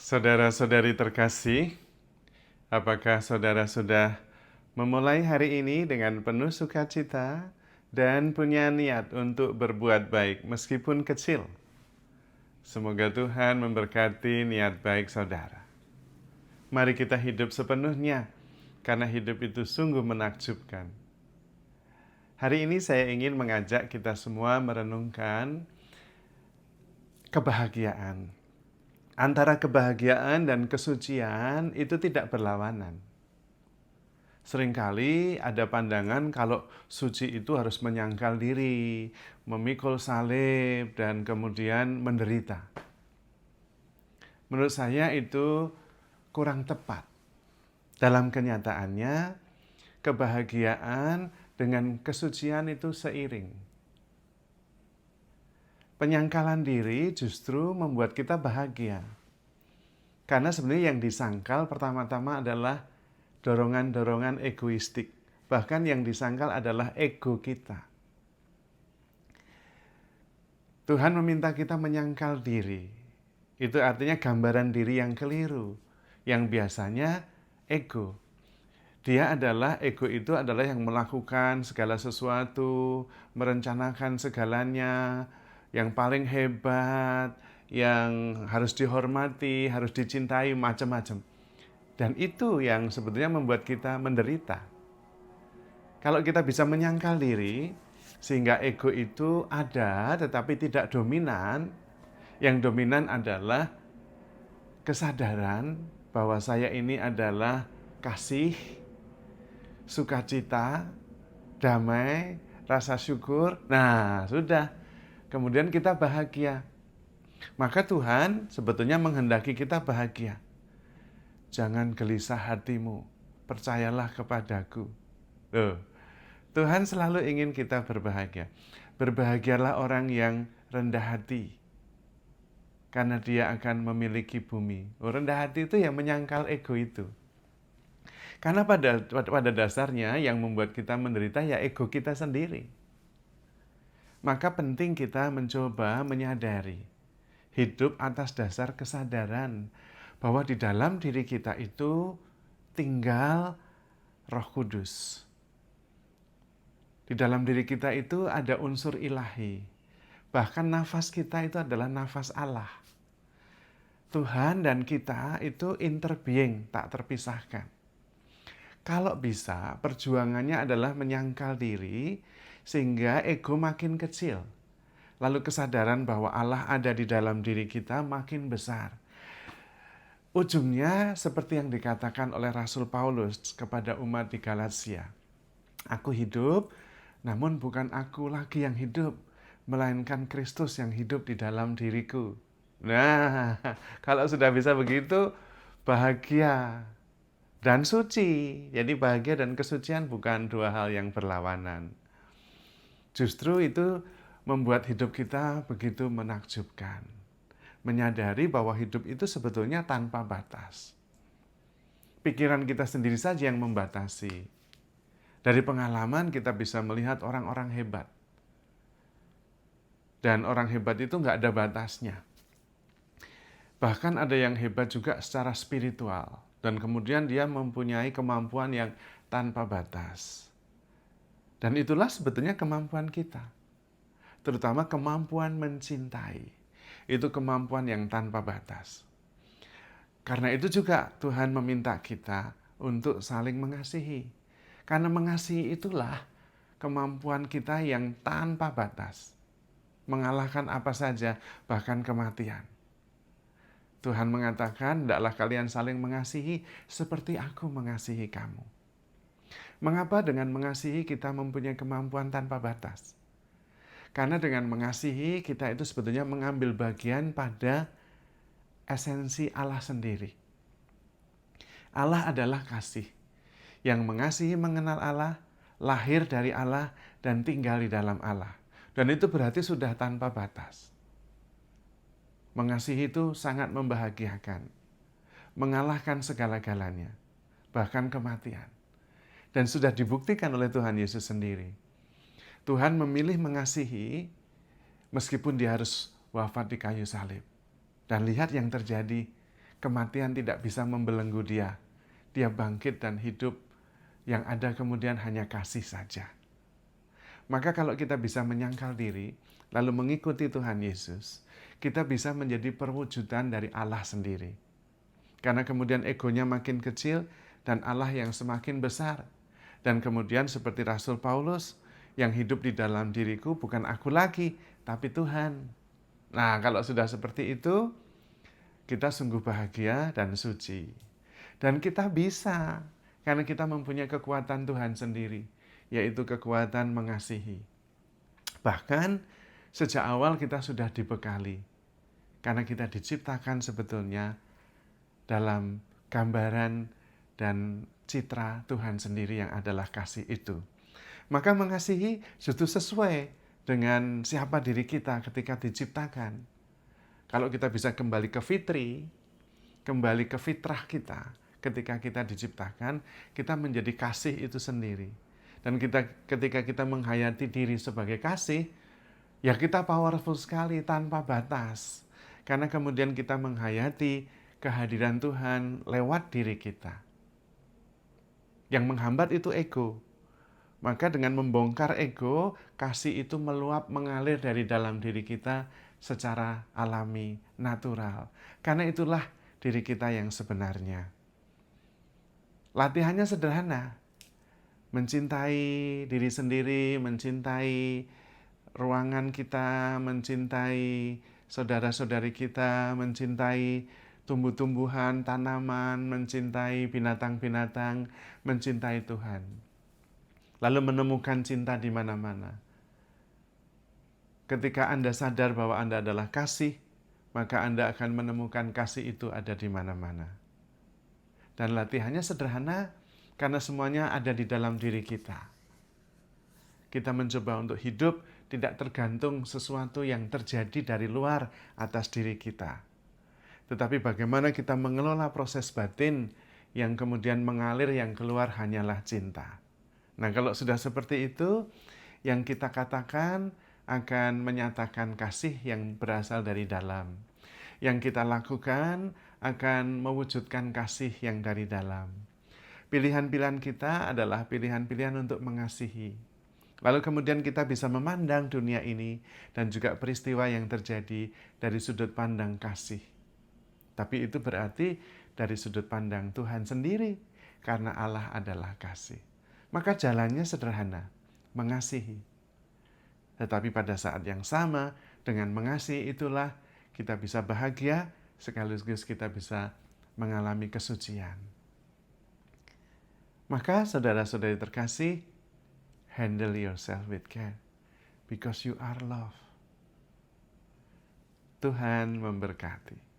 Saudara-saudari terkasih, apakah saudara sudah memulai hari ini dengan penuh sukacita dan punya niat untuk berbuat baik meskipun kecil? Semoga Tuhan memberkati niat baik saudara. Mari kita hidup sepenuhnya, karena hidup itu sungguh menakjubkan. Hari ini saya ingin mengajak kita semua merenungkan kebahagiaan. Antara kebahagiaan dan kesucian itu tidak berlawanan. Seringkali ada pandangan kalau suci itu harus menyangkal diri, memikul salib, dan kemudian menderita. Menurut saya itu kurang tepat. Dalam kenyataannya, kebahagiaan dengan kesucian itu seiring. Penyangkalan diri justru membuat kita bahagia. Karena sebenarnya yang disangkal pertama-tama adalah dorongan-dorongan egoistik. Bahkan yang disangkal adalah ego kita. Tuhan meminta kita menyangkal diri. Itu artinya gambaran diri yang keliru. Yang biasanya ego. Ego itu adalah yang melakukan segala sesuatu, merencanakan segalanya, yang paling hebat, yang harus dihormati, harus dicintai, macam-macam. Dan itu yang sebetulnya membuat kita menderita. Kalau kita bisa menyangkal diri, sehingga ego itu ada tetapi tidak dominan, yang dominan adalah kesadaran bahwa saya ini adalah kasih, sukacita, damai, rasa syukur. Nah, sudah. Kemudian kita bahagia. Maka Tuhan sebetulnya menghendaki kita bahagia. Jangan gelisah hatimu, percayalah kepadaku. Loh, Tuhan selalu ingin kita berbahagia. Berbahagialah orang yang rendah hati, karena dia akan memiliki bumi. Rendah hati itu yang menyangkal ego itu. Karena pada dasarnya yang membuat kita menderita ya ego kita sendiri. Maka penting kita mencoba menyadari, hidup atas dasar kesadaran bahwa di dalam diri kita itu tinggal Roh Kudus. Di dalam diri kita itu ada unsur ilahi. Bahkan nafas kita itu adalah nafas Allah. Tuhan dan kita itu interbeing, tak terpisahkan. Kalau bisa, perjuangannya adalah menyangkal diri sehingga ego makin kecil. Lalu kesadaran bahwa Allah ada di dalam diri kita makin besar. Ujungnya seperti yang dikatakan oleh Rasul Paulus kepada umat di Galatia. Aku hidup, namun bukan aku lagi yang hidup, melainkan Kristus yang hidup di dalam diriku. Nah, kalau sudah bisa begitu, bahagia dan suci. Jadi bahagia dan kesucian bukan dua hal yang berlawanan. Justru itu membuat hidup kita begitu menakjubkan. Menyadari bahwa hidup itu sebetulnya tanpa batas. Pikiran kita sendiri saja yang membatasi. Dari pengalaman kita bisa melihat orang-orang hebat. Dan orang hebat itu nggak ada batasnya. Bahkan ada yang hebat juga secara spiritual. Dan kemudian dia mempunyai kemampuan yang tanpa batas. Dan itulah sebetulnya kemampuan kita. Terutama kemampuan mencintai. Itu kemampuan yang tanpa batas. Karena itu juga Tuhan meminta kita untuk saling mengasihi. Karena mengasihi itulah kemampuan kita yang tanpa batas. Mengalahkan apa saja, bahkan kematian. Tuhan mengatakan, hendaklah kalian saling mengasihi seperti aku mengasihi kamu. Mengapa dengan mengasihi kita mempunyai kemampuan tanpa batas? Karena dengan mengasihi kita itu sebetulnya mengambil bagian pada esensi Allah sendiri. Allah adalah kasih. Yang mengasihi mengenal Allah, lahir dari Allah, dan tinggal di dalam Allah. Dan itu berarti sudah tanpa batas. Mengasihi itu sangat membahagiakan. Mengalahkan segala-galanya. Bahkan kematian. Dan sudah dibuktikan oleh Tuhan Yesus sendiri. Tuhan memilih mengasihi meskipun dia harus wafat di kayu salib. Dan lihat yang terjadi kematian tidak bisa membelenggu dia. Dia bangkit dan hidup, yang ada kemudian hanya kasih saja. Maka kalau kita bisa menyangkal diri, lalu mengikuti Tuhan Yesus, kita bisa menjadi perwujudan dari Allah sendiri. Karena kemudian egonya makin kecil dan Allah yang semakin besar. Dan kemudian seperti Rasul Paulus, yang hidup di dalam diriku bukan aku lagi, tapi Tuhan. Nah, kalau sudah seperti itu, kita sungguh bahagia dan suci. Dan kita bisa, karena kita mempunyai kekuatan Tuhan sendiri, yaitu kekuatan mengasihi. Bahkan sejak awal kita sudah dibekali, karena kita diciptakan sebetulnya dalam gambaran dan citra Tuhan sendiri yang adalah kasih itu. Maka mengasihi justru sesuai dengan siapa diri kita ketika diciptakan. Kalau kita bisa kembali ke fitri, kembali ke fitrah kita, ketika kita diciptakan, kita menjadi kasih itu sendiri. Dan ketika kita menghayati diri sebagai kasih, ya kita powerful sekali tanpa batas. Karena kemudian kita menghayati kehadiran Tuhan lewat diri kita. Yang menghambat itu ego. Maka dengan membongkar ego, kasih itu meluap mengalir dari dalam diri kita secara alami, natural. Karena itulah diri kita yang sebenarnya. Latihannya sederhana. Mencintai diri sendiri, mencintai ruangan kita, mencintai saudara-saudari kita, mencintai tumbuh-tumbuhan, tanaman, mencintai binatang-binatang, mencintai Tuhan. Lalu menemukan cinta di mana-mana. Ketika Anda sadar bahwa Anda adalah kasih, maka Anda akan menemukan kasih itu ada di mana-mana. Dan latihannya sederhana, karena semuanya ada di dalam diri kita. Kita mencoba untuk hidup tidak tergantung sesuatu yang terjadi dari luar atas diri kita. Tetapi bagaimana kita mengelola proses batin yang kemudian mengalir, yang keluar hanyalah cinta. Nah, kalau sudah seperti itu, yang kita katakan akan menyatakan kasih yang berasal dari dalam. Yang kita lakukan akan mewujudkan kasih yang dari dalam. Pilihan-pilihan kita adalah pilihan-pilihan untuk mengasihi. Lalu kemudian kita bisa memandang dunia ini dan juga peristiwa yang terjadi dari sudut pandang kasih. Tapi itu berarti dari sudut pandang Tuhan sendiri, karena Allah adalah kasih. Maka jalannya sederhana, mengasihi. Tetapi pada saat yang sama, dengan mengasihi itulah kita bisa bahagia, sekaligus kita bisa mengalami kesucian. Maka saudara-saudari terkasih, handle yourself with care, because you are love. Tuhan memberkati.